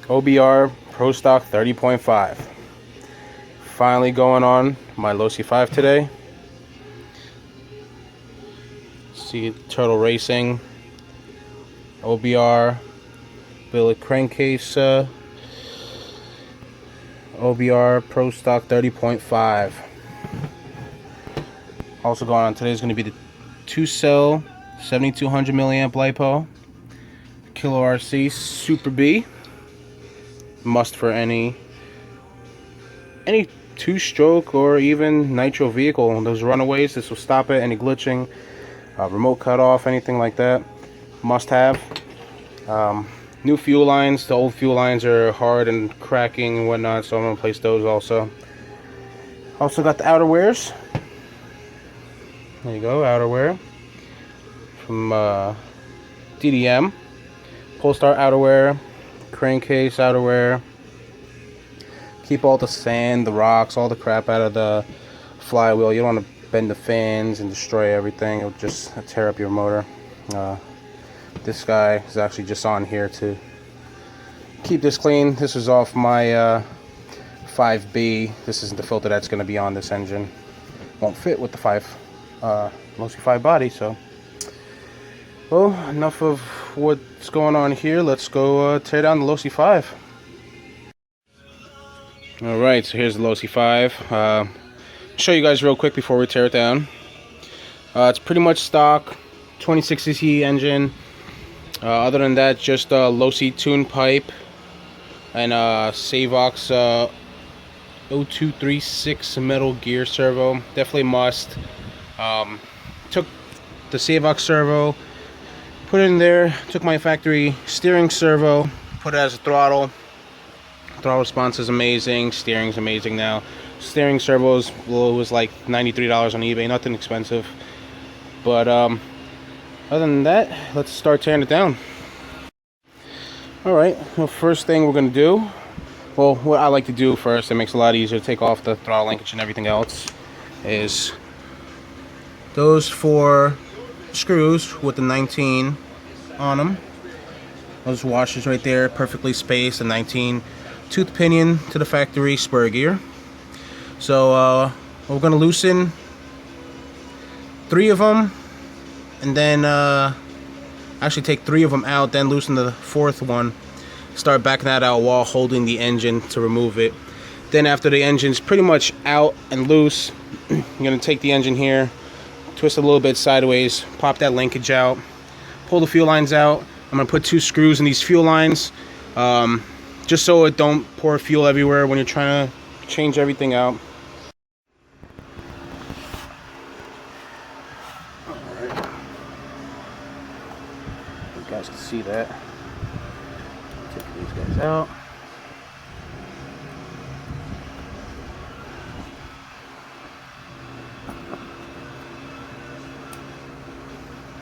OBR Prostock 30.5. Finally going on my Losi 5 today. See Turtle Racing, OBR Crankcase, OBR Prostock 30.5. Also going on today is going to be the 2-cell 7200 milliamp Lipo Kilo RC Super B. Must for any two-stroke or even nitro vehicle. Those runaways, this will stop it. Any glitching, remote cutoff, anything like that, must have. New fuel lines. The old fuel lines are hard and cracking and whatnot, so I'm gonna replace those also. Also got the outerwears. There you go, outerwear from DDM. Polestar outerwear, crankcase outerwear. Keep all the sand, the rocks, all the crap out of the flywheel. You don't want to bend the fans and destroy everything. It'll just tear up your motor. This guy is actually just on here to keep this clean. This is off my 5B. This isn't the filter that's going to be on this engine. Won't fit with the Losi 5 body. So, well, enough of what's going on here. Let's go tear down the Losi 5. Alright, so here's the Losi 5. Show you guys real quick before we tear it down. It's pretty much stock 26cc engine. Other than that, just a Losi tune pipe and a Savox 0236 metal gear servo. Definitely must. Took the Savox servo, put it in there, took my factory steering servo, put it as a throttle. Throttle response is amazing, steering's amazing now. Steering servos was like $93 on eBay, nothing expensive. But other than that, let's start tearing it down. Alright, well, first thing we're going to do, well, what I like to do first, it makes it a lot easier to take off the throttle linkage and everything else, is those 4 screws with the 19 on them. Those washers right there, perfectly spaced, the 19 tooth pinion to the factory spur gear. So we're going to loosen 3 of them, and then actually take 3 of them out, then loosen the 4th one. Start backing that out while holding the engine to remove it. Then after the engine's pretty much out and loose, you're going to take the engine here, twist it a little bit sideways, pop that linkage out, pull the fuel lines out. I'm going to put 2 screws in these fuel lines, just so it don't pour fuel everywhere when you're trying to change everything out. Alright. You guys can see that. Take these guys out.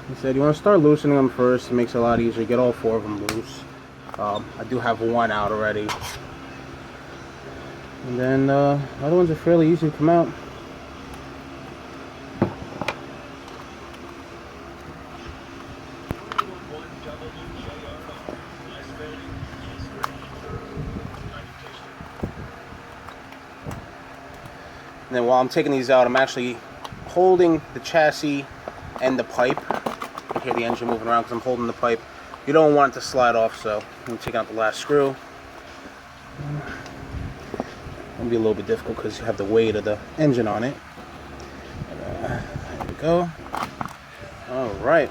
Like I said, you want to start loosening them first. It makes it a lot easier. Get all 4 of them loose. I do have 1 out already. And then the other ones are fairly easy to come out. And then while I'm taking these out, I'm actually holding the chassis and the pipe. You hear the engine moving around because I'm holding the pipe. You don't want it to slide off, so I'm going to take out the last screw. It'll be a little bit difficult because you have the weight of the engine on it. There we go. Alright.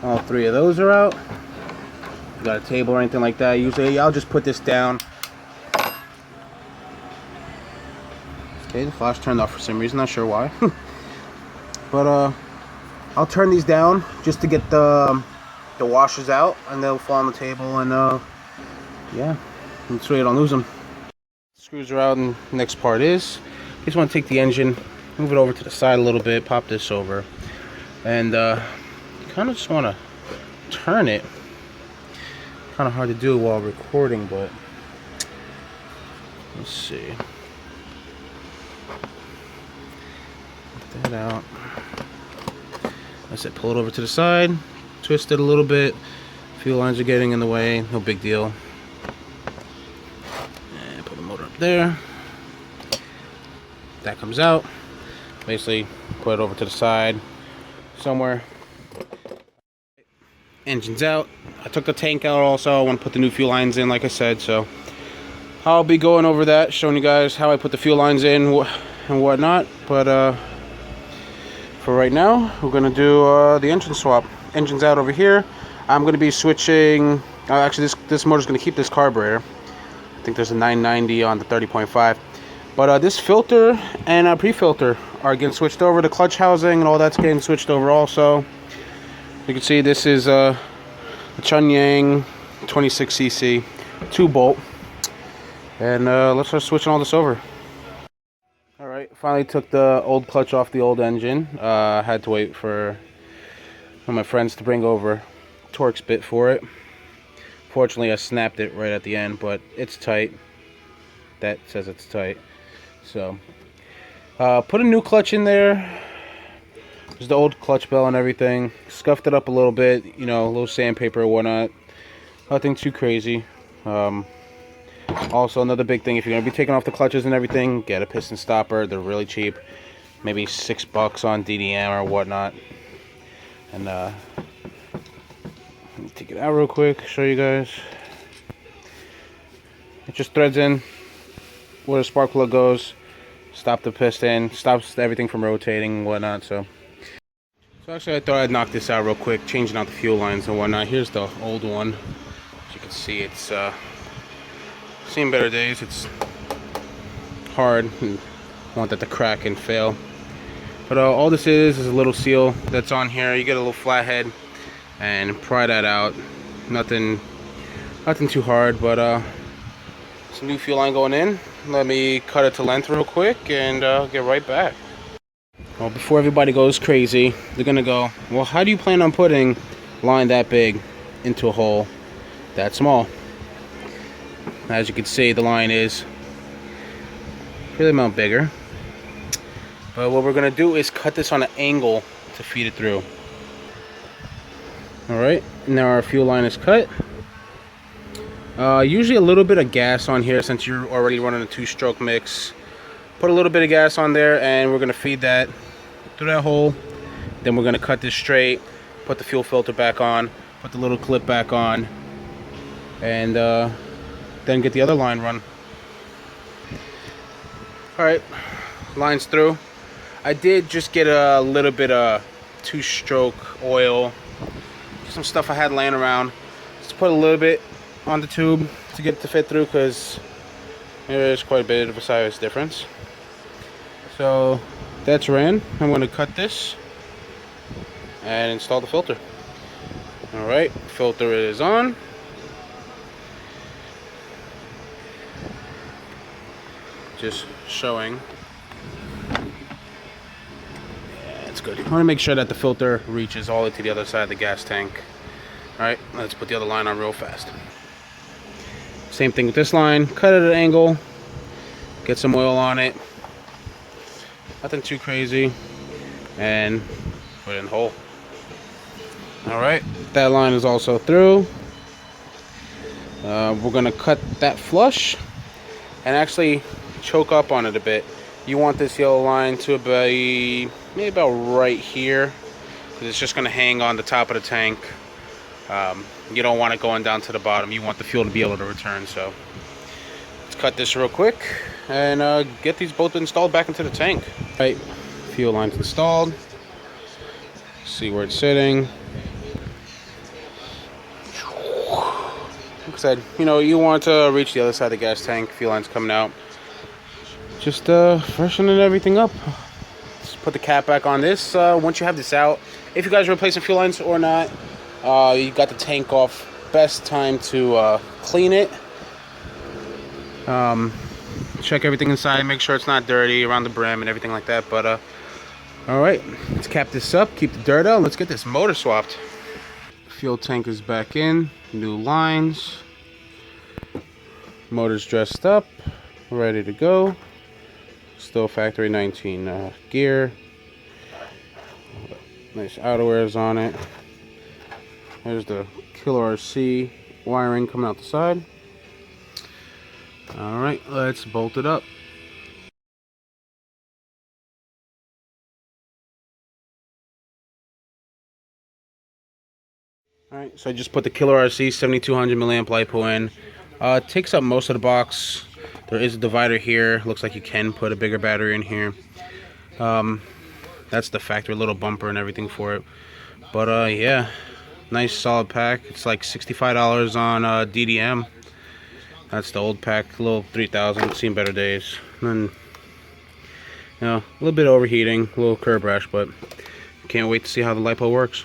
All 3 of those are out. If you got a table or anything like that, usually I'll just put this down. Okay, the flash turned off for some reason, not sure why. But I'll turn these down just to get the washers out, and they'll fall on the table, and yeah, that's why you don't lose them. Screws are out, and the next part is you just want to take the engine, move it over to the side a little bit, pop this over, and you kind of just want to turn it. Kind of hard to do while recording, but let's see. Get that out. I said pull it over to the side, twist it a little bit. Fuel lines are getting in the way, no big deal. there. That comes out. Basically, put it over to the side somewhere. Engine's out. I took the tank out also. I want to put the new fuel lines in, like I said, so I'll be going over that, showing you guys how I put the fuel lines in and whatnot. But for right now, we're gonna do the engine swap. Engine's out over here. I'm gonna be switching. Actually, this motor's gonna keep this carburetor. I think there's a 990 on the 30.5. But this filter and pre-filter are getting switched over. The clutch housing and all that's getting switched over also. You can see this is a Chunyang 26cc 2-bolt. And let's start switching all this over. Alright, finally took the old clutch off the old engine. I had to wait for one of my friends to bring over Torx bit for it. Fortunately, I snapped it right at the end, but it's tight. That says it's tight. So, put a new clutch in there. There's the old clutch bell and everything. Scuffed it up a little bit, you know, a little sandpaper or whatnot. Nothing too crazy. Also, another big thing, if you're going to be taking off the clutches and everything, get a piston stopper. They're really cheap. Maybe $6 on DDM or whatnot. And let me take it out real quick, show you guys. It just threads in where the spark plug goes. Stop the piston, stops everything from rotating and whatnot. So actually I thought I'd knock this out real quick, changing out the fuel lines and whatnot. Here's the old one. As you can see, it's seen better days. It's hard and I want that to crack and fail. But all this is a little seal that's on here. You get a little flathead and pry that out. Nothing too hard, but some new fuel line going in. Let me cut it to length real quick and get right back. Well, before everybody goes crazy, they're gonna go, well, how do you plan on putting line that big into a hole that small? As you can see, the line is really amount bigger. But what we're gonna do is cut this on an angle to feed it through. Alright, now our fuel line is cut. Usually a little bit of gas on here since you're already running a 2-stroke mix. Put a little bit of gas on there and we're gonna feed that through that hole. Then we're gonna cut this straight, put the fuel filter back on, put the little clip back on, and then get the other line run. Alright, line's through. I did just get a little bit of 2-stroke oil, some stuff I had laying around. Just put a little bit on the tube to get it to fit through because there is quite a bit of a size difference. So that's ran. I'm going to cut this and install the filter. Alright, filter is on. Just showing. Yeah, it's good. I want to make sure that the filter reaches all the way to the other side of the gas tank. Alright, let's put the other line on real fast. Same thing with this line. Cut it at an angle. Get some oil on it. Nothing too crazy. And put it in the hole. Alright, that line is also through. We're going to cut that flush and actually choke up on it a bit. You want this yellow line to be maybe about right here, because it's just going to hang on the top of the tank. You don't want it going down to the bottom. You want the fuel to be able to return. So let's cut this real quick and get these both installed back into the tank. Right, fuel line's installed. See where it's sitting. Like I said, you know, you want to reach the other side of the gas tank. Fuel line's coming out. Just freshening everything up. Let's put the cap back on this. Once you have this out, if you guys are replacing fuel lines or not, you got the tank off. Best time to clean it. Check everything inside, make sure it's not dirty around the brim and everything like that. But alright, let's cap this up, keep the dirt out, let's get this motor swapped. Fuel tank is back in, new lines, motor's dressed up, ready to go. Still factory 19 gear. Nice outerwears on it. There's the Killer RC wiring coming out the side. Alright, let's bolt it up. Alright, so I just put the Killer RC 7200 milliamp LiPo in. It takes up most of the box. There is a divider here. Looks like you can put a bigger battery in here. That's the factory little bumper and everything for it. But yeah, nice solid pack. It's like $65 on DDM. That's the old pack, a little 3000. Seen better days. And, you know, a little bit of overheating, a little curb rash, but can't wait to see how the LiPo works.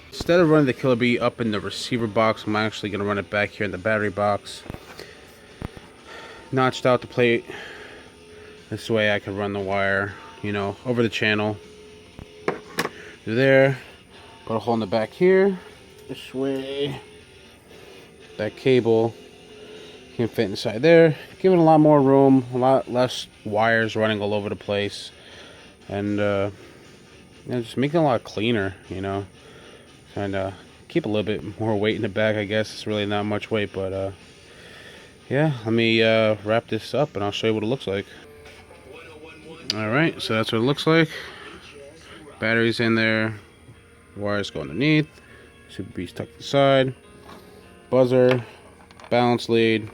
Instead of running the Killer Bee up in the receiver box, I'm actually going to run it back here in the battery box. Notched out the plate. This way I can run the wire, you know, over the channel. Through there. Put a hole in the back here. This way. That cable can fit inside there. Give it a lot more room. A lot less wires running all over the place. And just make it a lot cleaner, you know. Kind of keep a little bit more weight in the back, I guess. It's really not much weight, but yeah, let me wrap this up and I'll show you what it looks like. Alright, so that's what it looks like. Batteries in there, wires go underneath, Super Bee's tucked to the side, buzzer, balance lead,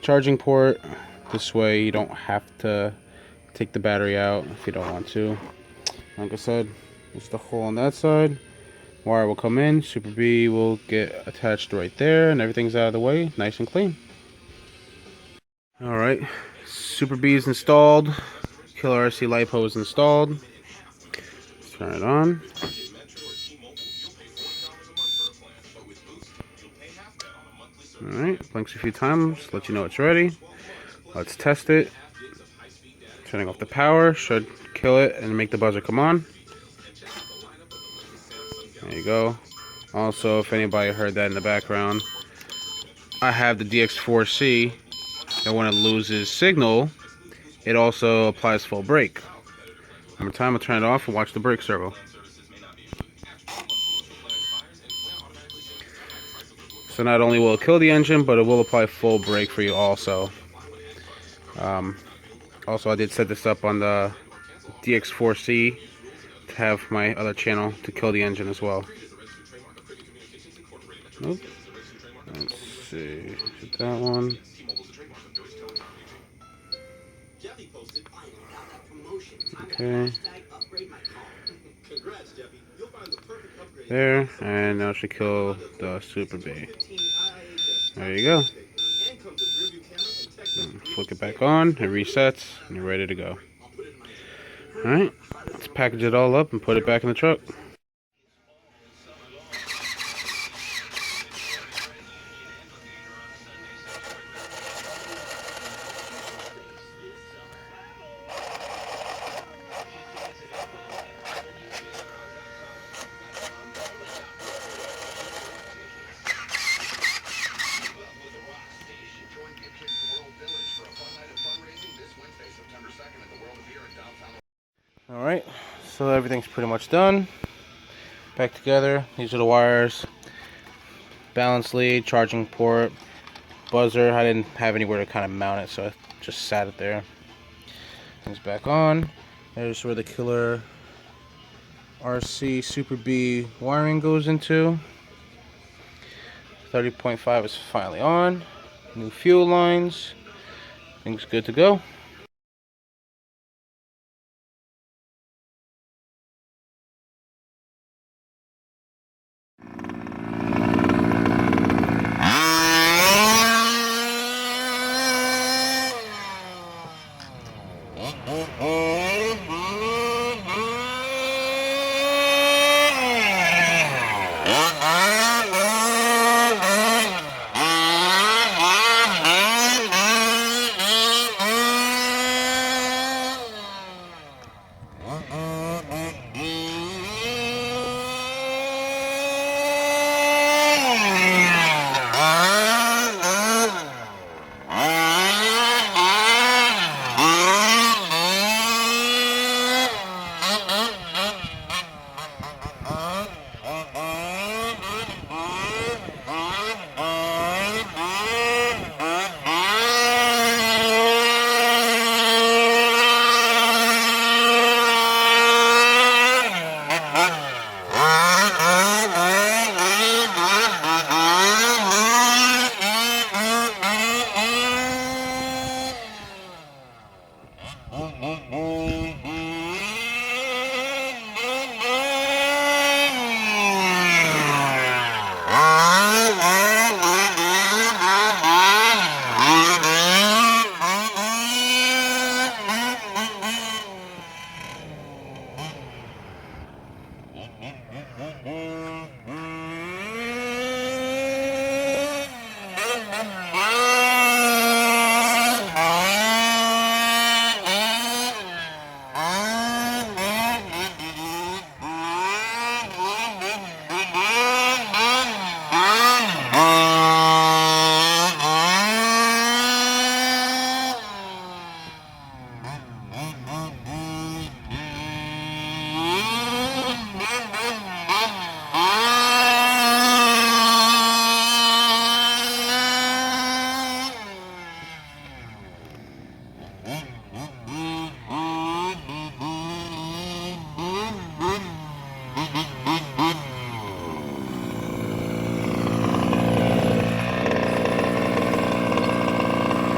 charging port. This way you don't have to take the battery out if you don't want to. Like I said, there's the hole on that side. Wire will come in, Super Bee will get attached right there, and everything's out of the way, nice and clean. Alright, Super Bee is installed. Killer RC LiPo is installed. Let's turn it on. Alright, blinks a few times, let you know it's ready. Let's test it. Turning off the power should kill it and make the buzzer come on. There you go. Also, if anybody heard that in the background, I have the DX4C, and when it loses signal, it also applies full brake. One more time, I'll turn it off and watch the brake servo. So not only will it kill the engine, but it will apply full brake for you also. Also, I did set this up on the DX4C to have my other channel to kill the engine as well. Nope. Let's see. Hit that one. Okay. There, and now should kill the Super Bee. There you go. Flick it back on, it resets, and you're ready to go. Alright, let's package it all up and put it back in the truck. Alright, so everything's pretty much done. Back together. These are the wires. Balance lead, charging port, buzzer. I didn't have anywhere to kind of mount it, so I just sat it there. Things back on. There's where the Killer RC Super Bee wiring goes into. 30.5 is finally on. New fuel lines. Things good to go.